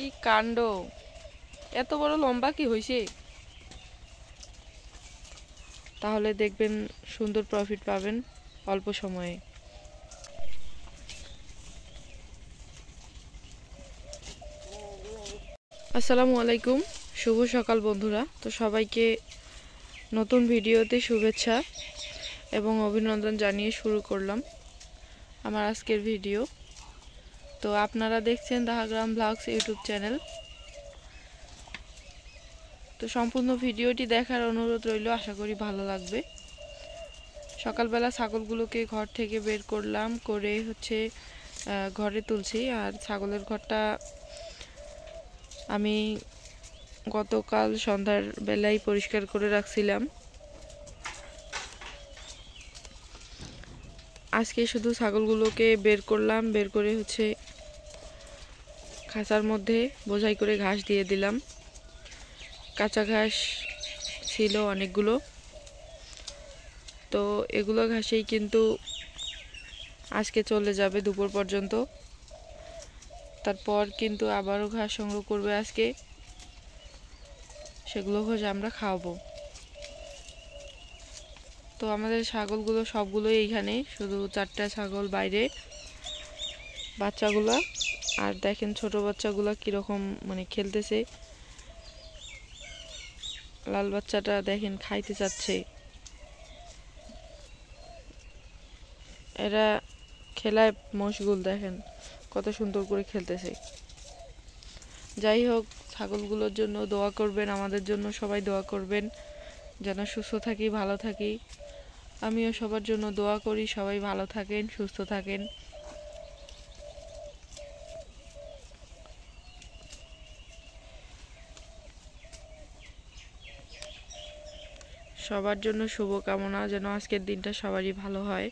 কি কাণ্ড! এত বড় লম্বা কি হইছে? তাহলে দেখবেন সুন্দর প্রফিট পাবেন অল্প সময়ে। আসসালামু আলাইকুম, শুভ সকাল বন্ধুরা। তো সবাইকে নতুন ভিডিওতে শুভেচ্ছা এবং অভিনন্দন জানিয়ে শুরু করলাম আমার আজকের ভিডিও। তো আপনারা দেখছেন দাহাগ্রাম ব্লগস ইউটিউব চ্যানেল। তো সম্পূর্ণ ভিডিওটি দেখার অনুরোধ রইল, আশা করি ভালো লাগবে। সকালবেলা ছাগলগুলোকে ঘর থেকে বের করলাম, করে ঘরে তুলছি। আর ছাগলের ঘরটা আমি গতকাল সন্ধ্যার বেলায় পরিষ্কার করে রাখছিলাম। আজকে শুধু ছাগলগুলোকে বের করলাম, বের করে খাঁচার মধ্যে বোঝাই করে ঘাস দিয়ে দিলাম। কাঁচা ঘাস ছিল অনেকগুলো, তো এগুলো ঘাসেই কিন্তু আজকে চলে যাবে দুপুর পর্যন্ত। তারপর কিন্তু আবারও ঘাস সংগ্রহ করবে আজকে, সেগুলো ঘাস আমরা খাওয়াবো। তো আমাদের ছাগলগুলো সবগুলোই এইখানে, শুধু 4টা ছাগল বাইরে বাচ্চাগুলা। আর দেখেন ছোট বাচ্চাগুলা কিরকম খেলতেছে। লাল বাচ্চাটা দেখেন খাইতে চাচ্ছে। এরা খেলায় মশগুল, দেখেন কত সুন্দর করে খেলতেছে। যাই হোক, ছাগলগুলোর জন্য দোয়া করবেন, আমাদের জন্য সবাই দোয়া করবেন যেন সুস্থ থাকি, ভালো থাকি। আমিও সবার জন্য দোয়া করি, সবাই ভালো থাকেন, সুস্থ থাকেন। সবার জন্য শুভকামনা, যেন আজকের দিনটা সবারই ভালো হয়।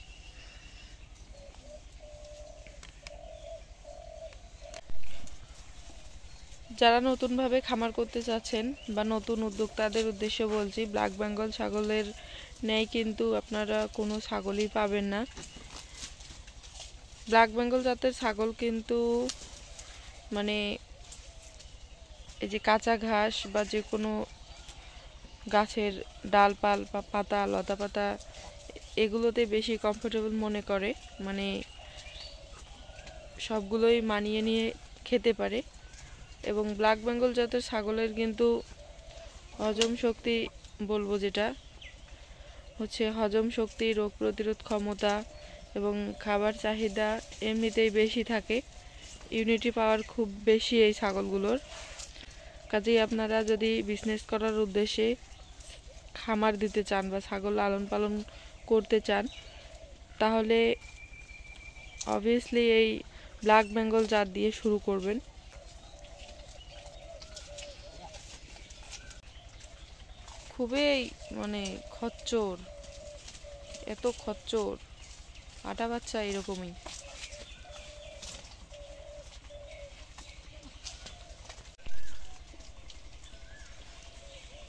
যারা নতুনভাবে খামার করতে চাচ্ছেন বা নতুন উদ্যোক্তাদের উদ্দেশ্যে বলছি, ব্ল্যাক বেঙ্গল ছাগলের ন্যায় কিন্তু আপনারা কোনো ছাগলই পাবেন না। ব্ল্যাক বেঙ্গল জাতের ছাগল কিন্তু এই যে কাঁচা ঘাস বা যে কোনো গাছের ডালপাল বা পাতা, লতা পাতা, এগুলোতে বেশি কমফোর্টেবল মনে করে, সবগুলোই মানিয়ে নিয়ে খেতে পারে। এবং ব্ল্যাক বেঙ্গল জাতের ছাগলের কিন্তু হজম শক্তি, বলবো যেটা হজম শক্তি, রোগ প্রতিরোধ ক্ষমতা এবং খাবার চাহিদা এমনিতেই বেশি থাকে। ইমিউনিটি পাওয়ার খুব বেশি এই ছাগলগুলোর। কাজেই আপনারা যদি বিজনেস করার উদ্দেশ্যে খামার দিতে চান বা ছাগল লালন পালন করতে চান, তাহলে অবভিয়াসলি এই ব্ল্যাক বেঙ্গল জাত দিয়ে শুরু করবেন। খুবই খচ্চর, এত খচ্চর, আটা বাচ্চা এরকমই।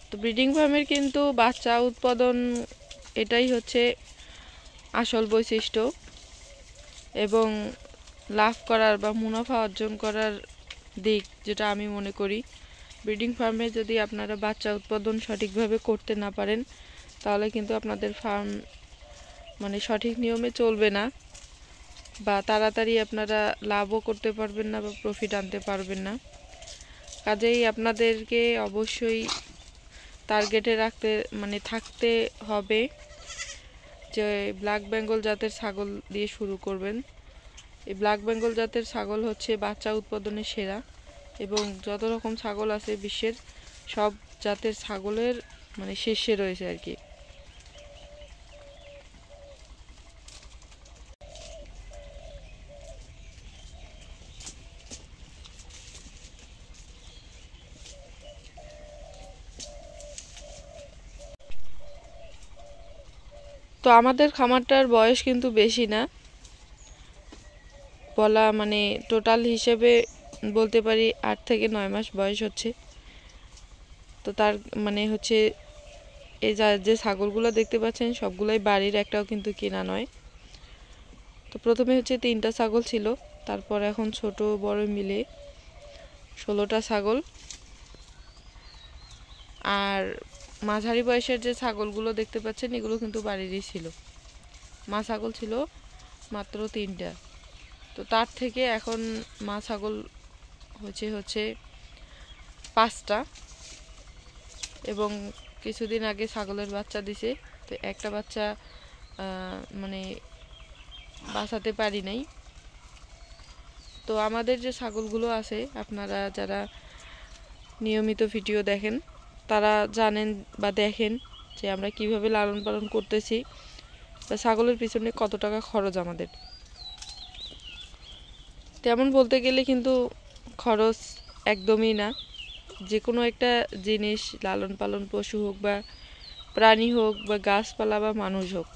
তো ব্রিডিং ফার্মের কিন্তু বাচ্চা উৎপাদন, এটাই আসল বৈশিষ্ট্য এবং লাভ করার বা মুনাফা অর্জন করার দিক, যেটা আমি মনে করি। ব্রিডিং ফার্মে যদি আপনারা বাচ্চা উৎপাদন সঠিকভাবে করতে না পারেন, তাহলে কিন্তু আপনাদের ফার্ম সঠিক নিয়মে চলবে না, বা তাড়াতাড়ি আপনারা লাভও করতে পারবেন না বা প্রফিট আনতে পারবেন না। কাজেই আপনাদেরকে অবশ্যই টার্গেটে থাকতে হবে যে ব্ল্যাক বেঙ্গল জাতের ছাগল দিয়ে শুরু করবেন। এই ব্ল্যাক বেঙ্গল জাতের ছাগল বাচ্চা উৎপাদনে সেরা, এবং যত রকম ছাগল আছে বিশ্বের সব জাতের ছাগলের শীর্ষে রয়েছে আর কি। তো আমাদের খামারটার বয়স কিন্তু বেশি না, বলা টোটাল হিসেবে বলতে পারি 8 থেকে 9 মাস বয়স হচ্ছে। তো তার এই যে ছাগলগুলো দেখতে পাচ্ছেন সবগুলাই বাড়ির, একটাও কিন্তু কেনা নয়। তো প্রথমে 3টা ছাগল ছিল, তারপর এখন ছোট বড় মিলে 16টা ছাগল। আর মাঝারি বয়সের যে ছাগলগুলো দেখতে পাচ্ছেন এগুলো কিন্তু বাড়িরই ছিল। মা ছাগল ছিল মাত্র 3টা। তো তার থেকে এখন মা ছাগল হচ্ছে 5টা, এবং কিছুদিন আগে ছাগলের বাচ্চা দিছে। তো একটা বাচ্চা মানে বাঁচাতে পারি নাই। তো আমাদের যে ছাগলগুলো আছে, আপনারা যারা নিয়মিত ভিডিও দেখেন তারা জানেন বা দেখেন যে আমরা কিভাবে লালন পালন করতেছি বা ছাগলের পিছনে কত টাকা খরচ আমাদের। তেমন বলতে গেলে কিন্তু খরচ একদমই না। যে কোনো একটা জিনিস, লালন পালন, পশু হোক বা প্রাণী হোক বা গাছপালা বা মানুষ হোক,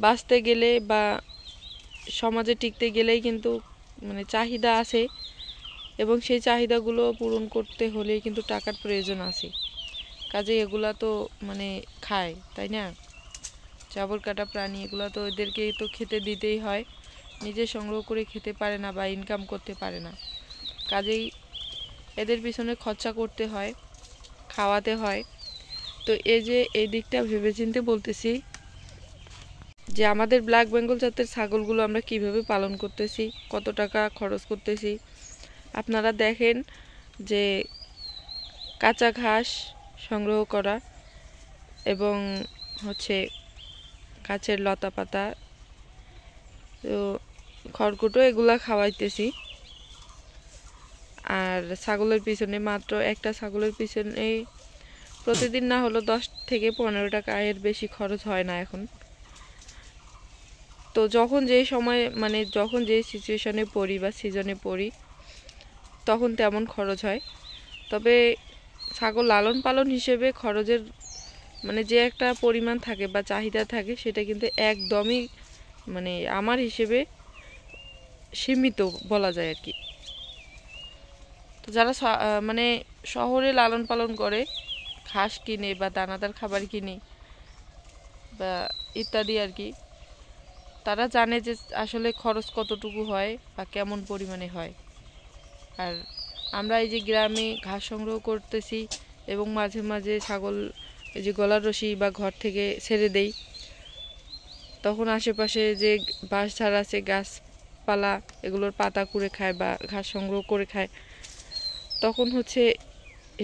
বাঁচতে গেলে বা সমাজে টিকতে গেলেই কিন্তু মানে চাহিদা আছে, এবং সেই চাহিদাগুলো পূরণ করতে হলে কিন্তু টাকার প্রয়োজন আছে। কাজে এগুলা তো মানে খায়, তাই না? জাবর কাটা প্রাণী, এগুলা তো এদেরকে তো খেতে দিতেই হয়। নিজে সংগ্রহ করে খেতে পারে না বা ইনকাম করতে পারে না। কাজেই এদের পিছনে খরচা করতে হয়, খাওয়াতে হয়। তো এই দিকটা ভেবেচিন্তে বলতেছি যে আমাদের ব্ল্যাক বেঙ্গল জাতের ছাগলগুলো আমরা কিভাবে পালন করতেছি, কত টাকা খরচ করতেছি। আপনারা দেখেন যে কাঁচা ঘাস সংগ্রহ করা এবং গাছের লতা পাতা, তো খড়কুটো এগুলা খাওয়াইতেছি। আর ছাগলের পিছনে মাত্র একটা ছাগলের পিছনে প্রতিদিন না হলো 10 থেকে 15 টাকা, এর বেশি খরচ হয় না এখন। তো যখন যে সময় মানে যখন যে সিচুয়েশনে পড়ি বা সিজনে পড়ি তখন তেমন খরচ হয়। তবে ছাগল লালন পালন হিসেবে খরচের মানে যে একটা পরিমাণ থাকে বা চাহিদা থাকে, সেটা কিন্তু একদমই মানে আমার হিসেবে সীমিত বলা যায় আর কি। তো যারা মানে শহরে লালন পালন করে, ঘাস কিনে বা দানাদার খাবার কিনে বা ইত্যাদি আর কি, তারা জানে যে আসলে খরচ কতটুকু হয় বা কেমন পরিমাণে হয়। আর আমরা এই যে গ্রামে ঘাস সংগ্রহ করতেছি এবং মাঝে মাঝে ছাগল এই যে গলার রশি বা ঘর থেকে ছেড়ে দেই, তখন আশেপাশে যে বাঁশঝাড় আছে, গাছপালা, এগুলোর পাতা কুড়ে খায় বা ঘাস সংগ্রহ করে খায়, তখন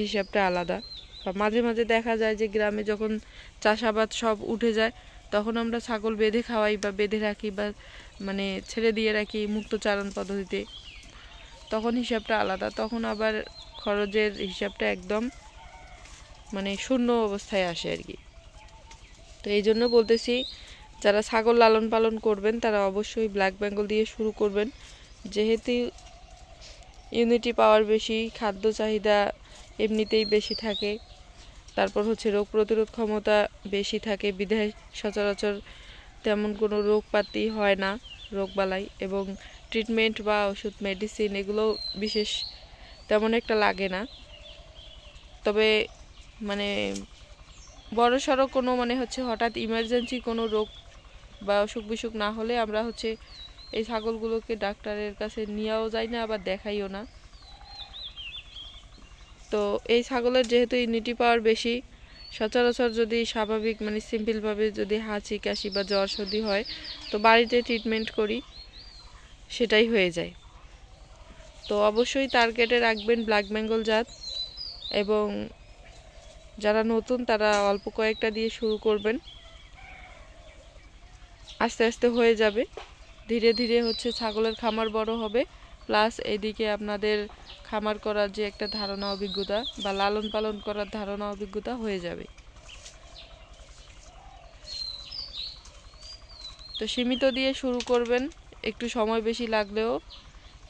হিসাবটা আলাদা। বা মাঝে মাঝে দেখা যায় যে গ্রামে যখন চাষাবাদ সব উঠে যায়, তখন আমরা ছাগল বেঁধে খাওয়াই বা বেঁধে রাখি বা মানে ছেড়ে দিয়ে রাখি মুক্ত চারণ পদ্ধতিতে, তখন হিসাবটা আলাদা। তখন আবার খরচের হিসাবটা একদম মানে শূন্য অবস্থায় আসে আর কি। তো এই জন্য বলতেছি, যারা ছাগল লালন পালন করবেন তারা অবশ্যই ব্ল্যাক বেঙ্গল দিয়ে শুরু করবেন। যেহেতু ইউনিটি পাওয়ার বেশি, খাদ্য চাহিদা এমনিতেই বেশি থাকে, তারপর রোগ প্রতিরোধ ক্ষমতা বেশি থাকে, বিধায় সচরাচর তেমন কোনো রোগপাতি হয় না, রোগবালাই, এবং ট্রিটমেন্ট বা ওষুধ মেডিসিন এগুলো বিশেষ তেমন একটা লাগে না। তবে মানে বড়সড় কোনো মানে হঠাৎ ইমার্জেন্সি কোনো রোগ বা অসুখ বিসুখ না হলে আমরা এই ছাগলগুলোকে ডাক্তারের কাছে নিয়েও যাই না, আবার দেখাইও না। তো এই ছাগলের যেহেতু ইমিউনিটি পাওয়ার বেশি, সচরাচর যদি স্বাভাবিক মানে সিম্পলভাবে যদি হাঁচি কাশি বা জ্বর সর্দি হয়, তো বাড়িতে ট্রিটমেন্ট করি, সেটাই হয়ে যায়। তো অবশ্যই টার্গেটে রাখবেন ব্ল্যাক বেঙ্গল জাত, এবং যারা নতুন তারা অল্প কয়েকটা দিয়ে শুরু করবেন, আস্তে আস্তে হয়ে যাবে। ধীরে ধীরে ছাগলের খামার বড় হবে, প্লাস এদিকে আপনাদের খামার করার যে একটা ধারণা অভিজ্ঞতা বা লালন পালন করার ধারণা অভিজ্ঞতা হয়ে যাবে। তো সীমিত দিয়ে শুরু করবেন, একটু সময় বেশি লাগলেও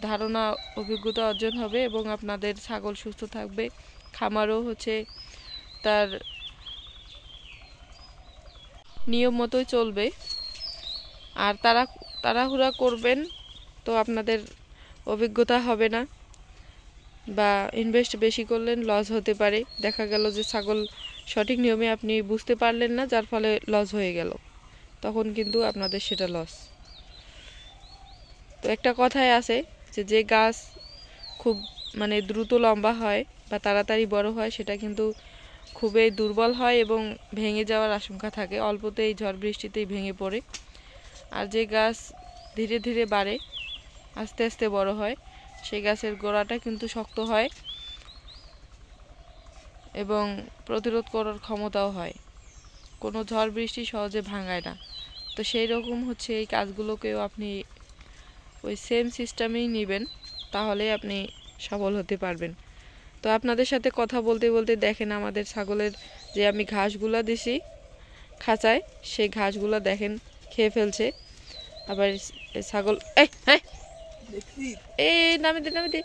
ধারণা অভিজ্ঞতা অর্জন হবে এবং আপনাদের ছাগল সুস্থ থাকবে, খামারও তার নিয়ম মতোই চলবে। আর তাড়াহুড়া করবেন তো আপনাদের অভিজ্ঞতা হবে না, বা ইনভেস্ট বেশি করলেন লস হতে পারে। দেখা গেল যে ছাগল সঠিক নিয়মে আপনি বুঝতে পারলেন না, যার ফলে লস হয়ে গেল, তখন কিন্তু আপনাদের সেটা লস। তো একটা কথাই আছে যে গাছ খুব মানে দ্রুত লম্বা হয় বা তাড়াতাড়ি বড় হয় সেটা কিন্তু খুবই দুর্বল হয় এবং ভেঙে যাওয়ার আশঙ্কা থাকে, অল্পতেই ঝড় বৃষ্টিতেই ভেঙে পড়ে। আর যে গাছ ধীরে ধীরে বাড়ে, আস্তে আস্তে বড় হয়, সেই গাছের গোড়াটা কিন্তু শক্ত হয় এবং প্রতিরোধ করার ক্ষমতাও হয়, কোনো ঝড় বৃষ্টি সহজে ভাঙায় না। তো সেই রকম হচ্ছে এই কাজগুলোকেও আপনি ওই সেম সিস্টেমেই নেবেন, তাহলে আপনি সফল হতে পারবেন। তো আপনাদের সাথে কথা বলতে বলতে দেখেন আমাদের ছাগলের যে আমি ঘাসগুলা দিছি খাঁচায়, সেই ঘাসগুলা দেখেন খেয়ে ফেলছে। আবার ছাগল এই নামে দে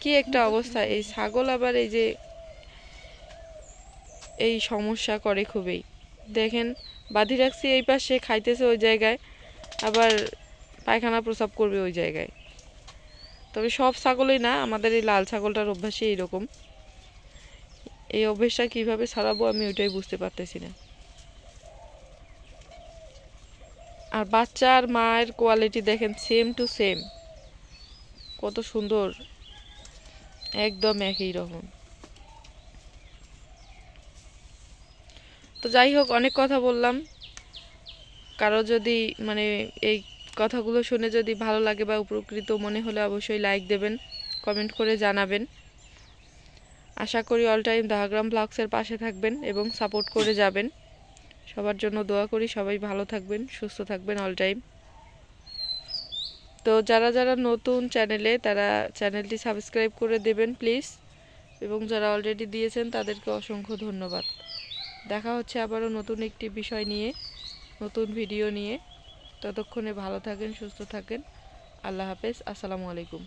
কি একটা অবস্থা, এই ছাগল আবার এই যে এই সমস্যা করে খুবই। দেখেন বাঁধি রাখছি এই পাশে, খাইতেছে ওই জায়গায়, আবার পায়খানা প্রস্রাব করবে ওই জায়গায়। তবে সব ছাগলই না, আমাদের এই লাল ছাগলটার অভ্যাসই এইরকম। এই অভ্যাসটা কিভাবে ছাড়াবো আমি ওইটাই বুঝতে পারতেছি না। আর বাচ্চা আর মায়ের কোয়ালিটি দেখেন সেম টু সেম, কত সুন্দর, একদম একই রকম। তো যাই হোক, অনেক কথা বললাম। কারো যদি মানে এই কথাগুলো শুনে যদি ভালো লাগে বা উপকৃত মনে হলে অবশ্যই লাইক দেবেন, কমেন্ট করে জানাবেন। আশা করি অল টাইম দাহাগ্রাম ব্লগসের পাশে থাকবেন এবং সাপোর্ট করে যাবেন। সবার জন্য দোয়া করি, সবাই ভালো থাকবেন, সুস্থ থাকবেন অল টাইম। তো যারা যারা নতুন চ্যানেলে, তারা চ্যানেলটি সাবস্ক্রাইব করে দেবেন প্লিজ, এবং যারা অলরেডি দিয়েছেন তাদেরকে অসংখ্য ধন্যবাদ। দেখা হচ্ছে আবারও নতুন একটি বিষয় নিয়ে, নতুন ভিডিও নিয়ে। ততক্ষণে ভালো থাকেন, সুস্থ থাকেন। আল্লাহ হাফেজ, আসসালামু আলাইকুম।